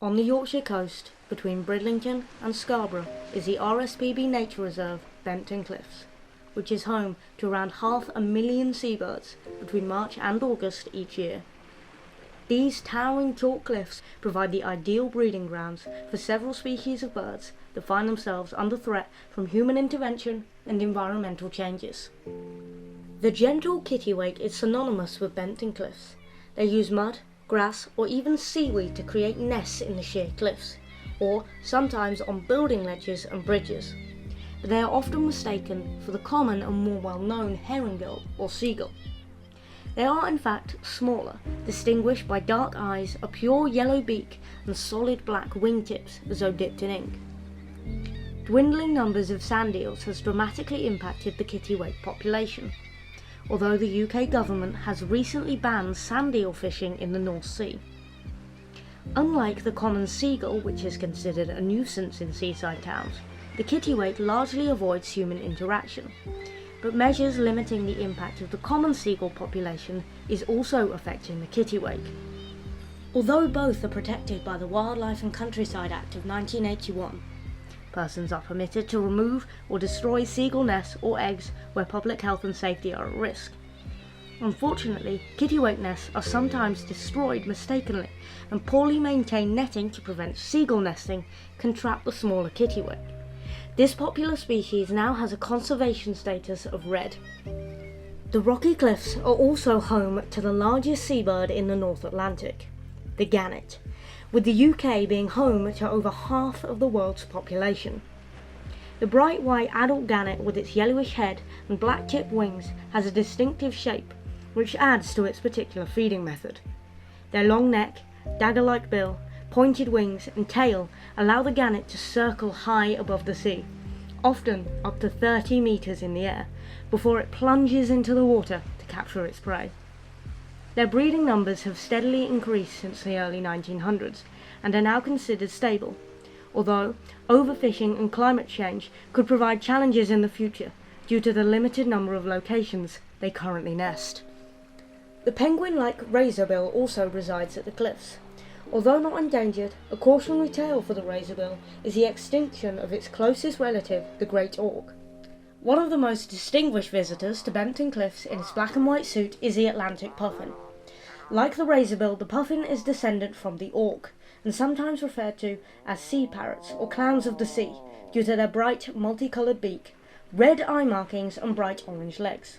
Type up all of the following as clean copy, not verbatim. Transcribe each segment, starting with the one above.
On the Yorkshire coast, between Bridlington and Scarborough, is the RSPB Nature Reserve Benton Cliffs, which is home to around 500,000 seabirds between March and August each year. These towering chalk cliffs provide the ideal breeding grounds for several species of birds that find themselves under threat from human intervention and environmental changes. The gentle kittiwake is synonymous with Benton Cliffs. They use mud, grass, or even seaweed to create nests in the sheer cliffs, or sometimes on building ledges and bridges. But they are often mistaken for the common and more well-known herring gull or seagull. They are in fact smaller, distinguished by dark eyes, a pure yellow beak, and solid black wingtips as though dipped in ink. Dwindling numbers of sand eels has dramatically impacted the kittiwake population, although the UK government has recently banned sand eel fishing in the North Sea. Unlike the common seagull, which is considered a nuisance in seaside towns, the kittiwake largely avoids human interaction, but measures limiting the impact of the common seagull population is also affecting the kittiwake. Although both are protected by the Wildlife and Countryside Act of 1981, persons are permitted to remove or destroy seagull nests or eggs where public health and safety are at risk. Unfortunately, kittiwake nests are sometimes destroyed mistakenly, and poorly maintained netting to prevent seagull nesting can trap the smaller kittiwake. This popular species now has a conservation status of red. The rocky cliffs are also home to the largest seabird in the North Atlantic, the Ganet, with the UK being home to over half of the world's population. The bright white adult gannet with its yellowish head and black tipped wings has a distinctive shape, which adds to its particular feeding method. Their long neck, dagger-like bill, pointed wings and tail allow the gannet to circle high above the sea, often up to 30 metres in the air, before it plunges into the water to capture its prey. Their breeding numbers have steadily increased since the early 1900s and are now considered stable, although overfishing and climate change could provide challenges in the future due to the limited number of locations they currently nest. The penguin-like razorbill also resides at the cliffs. Although not endangered, a cautionary tale for the razorbill is the extinction of its closest relative, the great auk. One of the most distinguished visitors to Benton Cliffs in its black and white suit is the Atlantic puffin. Like the razorbill, the puffin is descendant from the auk, and sometimes referred to as sea parrots or clowns of the sea due to their bright, multicoloured beak, red eye markings and bright orange legs.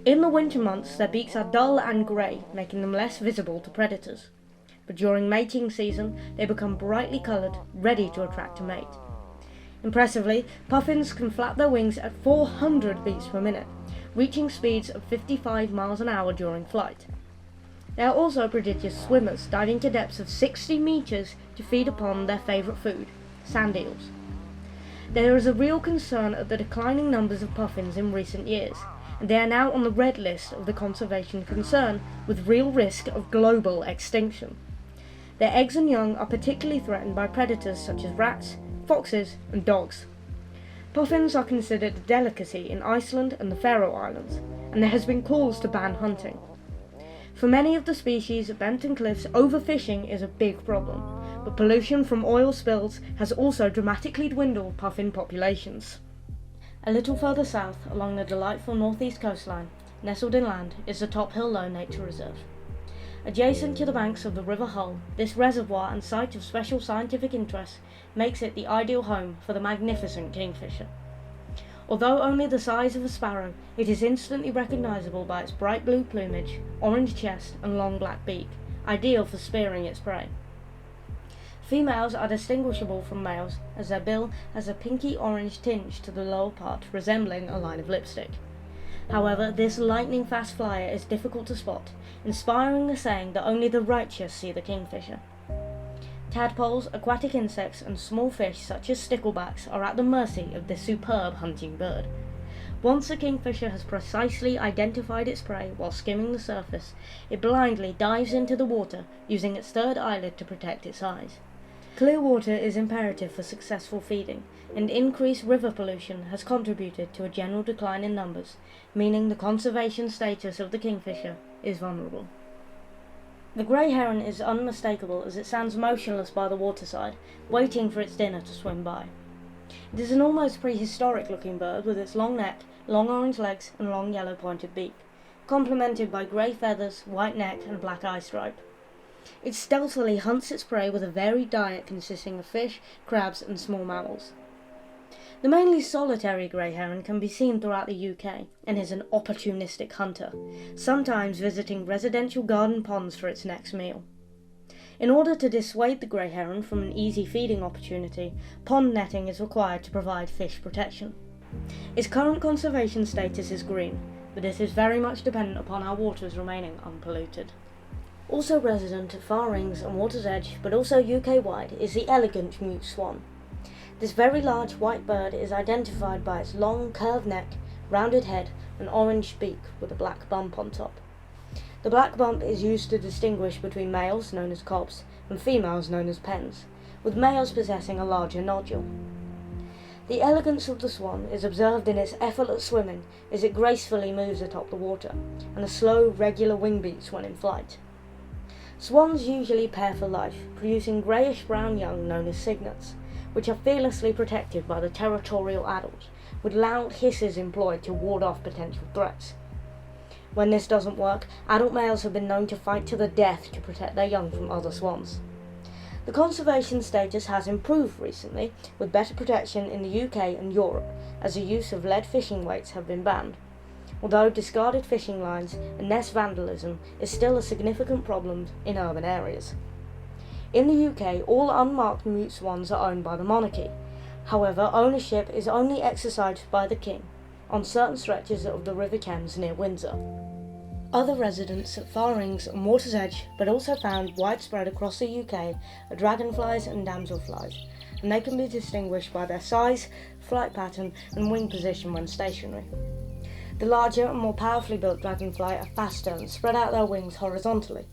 In the winter months, their beaks are dull and grey, making them less visible to predators. But during mating season, they become brightly coloured, ready to attract a mate. Impressively, puffins can flap their wings at 400 beats per minute, reaching speeds of 55 miles an hour during flight. They are also prodigious swimmers, diving to depths of 60 metres to feed upon their favourite food, sand eels. There is a real concern at the declining numbers of puffins in recent years, and they are now on the red list of the conservation concern, with real risk of global extinction. Their eggs and young are particularly threatened by predators such as rats, foxes, and dogs. Puffins are considered a delicacy in Iceland and the Faroe Islands, and there has been calls to ban hunting. For many of the species at Benton Cliffs, overfishing is a big problem, but pollution from oil spills has also dramatically dwindled puffin populations. A little further south, along the delightful northeast coastline, nestled inland, is the Top Hill Low Nature Reserve. Adjacent to the banks of the River Hull, this reservoir and site of special scientific interest makes it the ideal home for the magnificent kingfisher. Although only the size of a sparrow, it is instantly recognisable by its bright blue plumage, orange chest and long black beak, ideal for spearing its prey. Females are distinguishable from males as their bill has a pinky orange tinge to the lower part resembling a line of lipstick. However, this lightning-fast flyer is difficult to spot, inspiring the saying that only the righteous see the kingfisher. Tadpoles, aquatic insects, and small fish such as sticklebacks are at the mercy of this superb hunting bird. Once a kingfisher has precisely identified its prey while skimming the surface, it blindly dives into the water, using its third eyelid to protect its eyes. Clear water is imperative for successful feeding, and increased river pollution has contributed to a general decline in numbers, meaning the conservation status of the kingfisher is vulnerable. The grey heron is unmistakable as it stands motionless by the waterside, waiting for its dinner to swim by. It is an almost prehistoric looking bird with its long neck, long orange legs and long yellow pointed beak, complemented by grey feathers, white neck and black eye stripe. It stealthily hunts its prey with a varied diet consisting of fish, crabs and small mammals. The mainly solitary grey heron can be seen throughout the UK and is an opportunistic hunter, sometimes visiting residential garden ponds for its next meal. In order to dissuade the grey heron from an easy feeding opportunity, pond netting is required to provide fish protection. Its current conservation status is green, but it is very much dependent upon our waters remaining unpolluted. Also resident at Far Rings and Water's Edge, but also UK-wide, is the elegant mute swan. This very large white bird is identified by its long curved neck, rounded head and orange beak with a black bump on top. The black bump is used to distinguish between males, known as cobs, and females, known as pens, with males possessing a larger nodule. The elegance of the swan is observed in its effortless swimming as it gracefully moves atop the water, and the slow, regular wing beats when in flight. Swans usually pair for life, producing greyish-brown young known as cygnets, which are fearlessly protected by the territorial adults, with loud hisses employed to ward off potential threats. When this doesn't work, adult males have been known to fight to the death to protect their young from other swans. The conservation status has improved recently, with better protection in the UK and Europe, as the use of lead fishing weights have been banned, although discarded fishing lines and nest vandalism is still a significant problem in urban areas. In the UK, all unmarked mute swans are owned by the monarchy. However, ownership is only exercised by the King on certain stretches of the River Thames near Windsor. Other residents at Far Rings and Water's Edge, but also found widespread across the UK, are dragonflies and damselflies, and they can be distinguished by their size, flight pattern and wing position when stationary. The larger and more powerfully built dragonfly are faster and spread out their wings horizontally,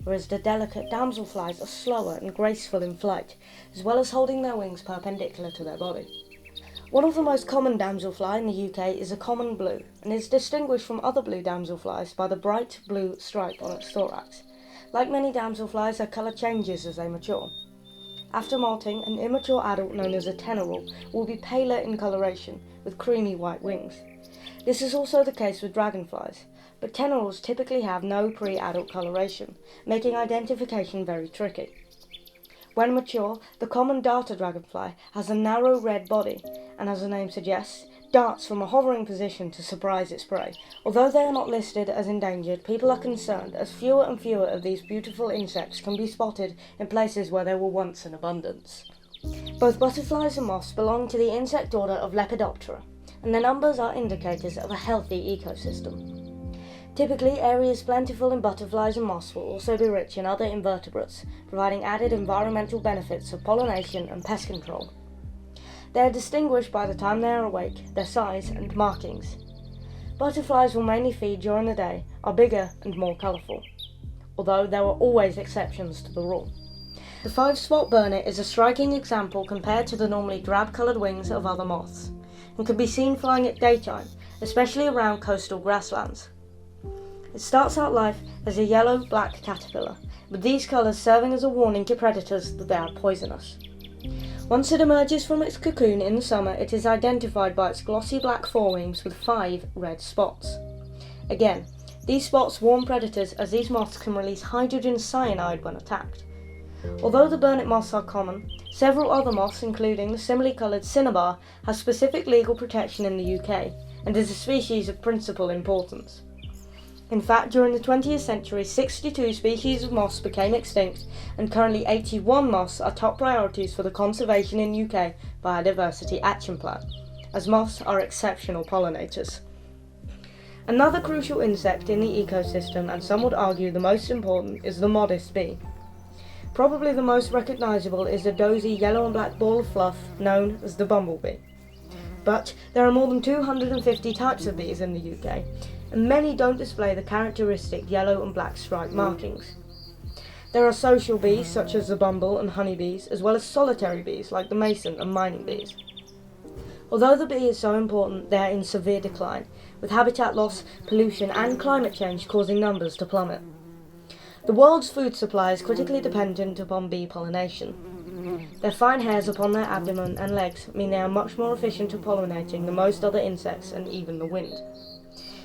whereas the delicate damselflies are slower and graceful in flight, as well as holding their wings perpendicular to their body. One of the most common damselfly in the UK is a common blue, and is distinguished from other blue damselflies by the bright blue stripe on its thorax. Like many damselflies, their colour changes as they mature. After molting, an immature adult known as a tenorel will be paler in coloration, with creamy white wings. This is also the case with dragonflies, but tenorels typically have no pre-adult coloration, making identification very tricky. When mature, the common darter dragonfly has a narrow red body, and as the name suggests, darts from a hovering position to surprise its prey. Although they are not listed as endangered, people are concerned as fewer and fewer of these beautiful insects can be spotted in places where they were once in abundance. Both butterflies and moths belong to the insect order of Lepidoptera, and their numbers are indicators of a healthy ecosystem. Typically, areas plentiful in butterflies and moths will also be rich in other invertebrates, providing added environmental benefits of pollination and pest control. They are distinguished by the time they are awake, their size, and markings. Butterflies will mainly feed during the day, are bigger and more colourful, although there are always exceptions to the rule. The five-spot burnet is a striking example compared to the normally drab-coloured wings of other moths, and can be seen flying at daytime, especially around coastal grasslands. It starts out life as a yellow-black caterpillar, with these colours serving as a warning to predators that they are poisonous. Once it emerges from its cocoon in the summer, it is identified by its glossy black forewings with 5 red spots. Again, these spots warn predators as these moths can release hydrogen cyanide when attacked. Although the burnet moths are common, several other moths, including the similarly coloured cinnabar, have specific legal protection in the UK, and is a species of principal importance. In fact, during the 20th century, 62 species of moths became extinct, and currently 81 moths are top priorities for the Conservation in UK Biodiversity Action Plan, as moths are exceptional pollinators. Another crucial insect in the ecosystem, and some would argue the most important, is the modest bee. Probably the most recognisable is the dozy yellow and black ball of fluff known as the bumblebee. But there are more than 250 types of bees in the UK, and many don't display the characteristic yellow and black stripe markings. There are social bees such as the bumble and honeybees, as well as solitary bees like the mason and mining bees. Although the bee is so important, they are in severe decline, with habitat loss, pollution and climate change causing numbers to plummet. The world's food supply is critically dependent upon bee pollination. Their fine hairs upon their abdomen and legs mean they are much more efficient at pollinating than most other insects and even the wind.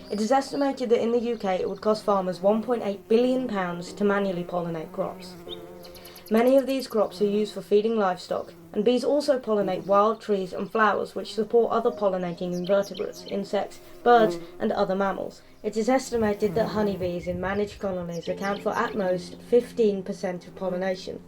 It is estimated that in the UK it would cost farmers £1.8 billion to manually pollinate crops. Many of these crops are used for feeding livestock, and bees also pollinate wild trees and flowers which support other pollinating invertebrates, insects, birds and other mammals. It is estimated that honeybees in managed colonies account for at most 15% of pollination.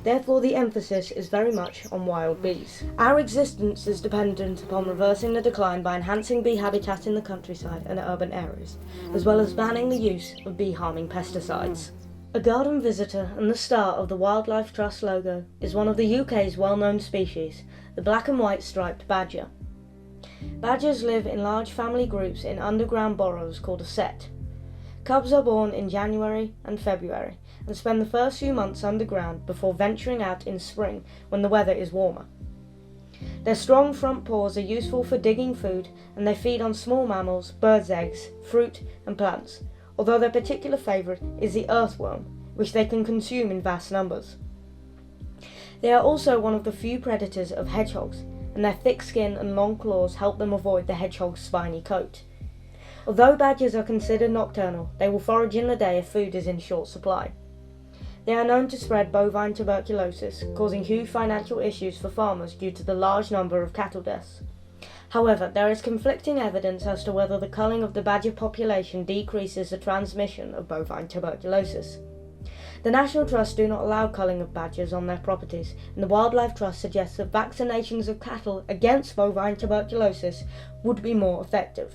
Therefore, the emphasis is very much on wild bees. Our existence is dependent upon reversing the decline by enhancing bee habitat in the countryside and urban areas, as well as banning the use of bee-harming pesticides. A garden visitor and the star of the Wildlife Trust logo is one of the UK's well-known species, the black and white striped badger. Badgers live in large family groups in underground burrows called a sett. Cubs are born in January and February and spend the first few months underground before venturing out in spring when the weather is warmer. Their strong front paws are useful for digging food, and they feed on small mammals, birds' eggs, fruit and plants, although their particular favourite is the earthworm, which they can consume in vast numbers. They are also one of the few predators of hedgehogs, and their thick skin and long claws help them avoid the hedgehog's spiny coat. Although badgers are considered nocturnal, they will forage in the day if food is in short supply. They are known to spread bovine tuberculosis, causing huge financial issues for farmers due to the large number of cattle deaths. However, there is conflicting evidence as to whether the culling of the badger population decreases the transmission of bovine tuberculosis. The National Trust do not allow culling of badgers on their properties, and the Wildlife Trust suggests that vaccinations of cattle against bovine tuberculosis would be more effective.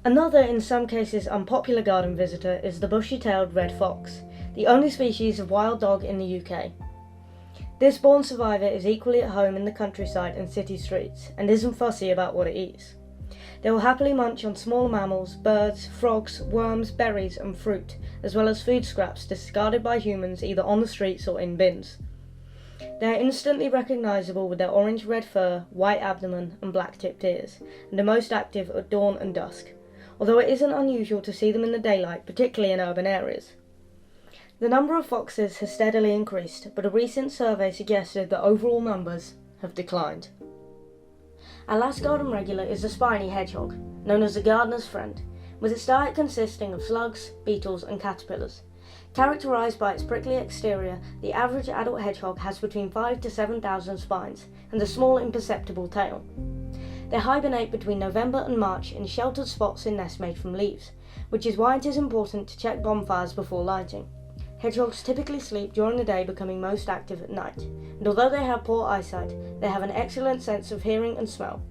Another, in some cases unpopular garden visitor is the bushy-tailed red fox, the only species of wild dog in the UK. This born survivor is equally at home in the countryside and city streets, and isn't fussy about what it eats. They will happily munch on small mammals, birds, frogs, worms, berries and fruit, as well as food scraps discarded by humans either on the streets or in bins. They are instantly recognisable with their orange-red fur, white abdomen and black-tipped ears, and are most active at dawn and dusk, although it isn't unusual to see them in the daylight, particularly in urban areas. The number of foxes has steadily increased, but a recent survey suggested that overall numbers have declined. Our last garden regular is the spiny hedgehog, known as the gardener's friend, with its diet consisting of slugs, beetles and caterpillars. Characterised by its prickly exterior, the average adult hedgehog has between 5,000 to 7,000 spines and a small imperceptible tail. They hibernate between November and March in sheltered spots in nests made from leaves, which is why it is important to check bonfires before lighting. Hedgehogs typically sleep during the day, becoming most active at night, and although they have poor eyesight, they have an excellent sense of hearing and smell.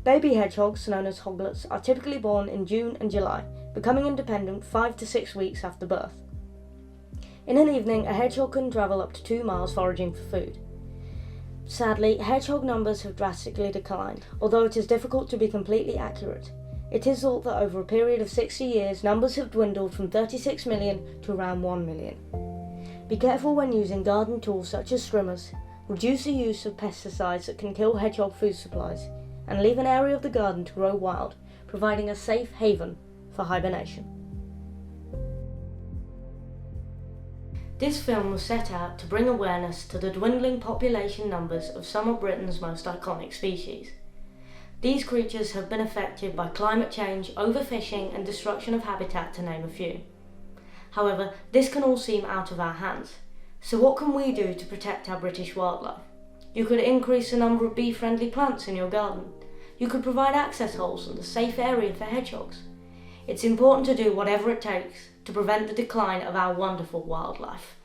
Baby hedgehogs, known as hoglets, are typically born in June and July, becoming independent 5 to 6 weeks after birth. In an evening, a hedgehog can travel up to 2 miles foraging for food. Sadly, hedgehog numbers have drastically declined, although it is difficult to be completely accurate. It is thought that over a period of 60 years, numbers have dwindled from 36 million to around 1 million. Be careful when using garden tools such as trimmers, reduce the use of pesticides that can kill hedgehog food supplies, and leave an area of the garden to grow wild, providing a safe haven for hibernation. This film was set out to bring awareness to the dwindling population numbers of some of Britain's most iconic species. These creatures have been affected by climate change, overfishing and destruction of habitat, to name a few. However, this can all seem out of our hands. So what can we do to protect our British wildlife? You could increase the number of bee-friendly plants in your garden. You could provide access holes and a safe area for hedgehogs. It's important to do whatever it takes to prevent the decline of our wonderful wildlife.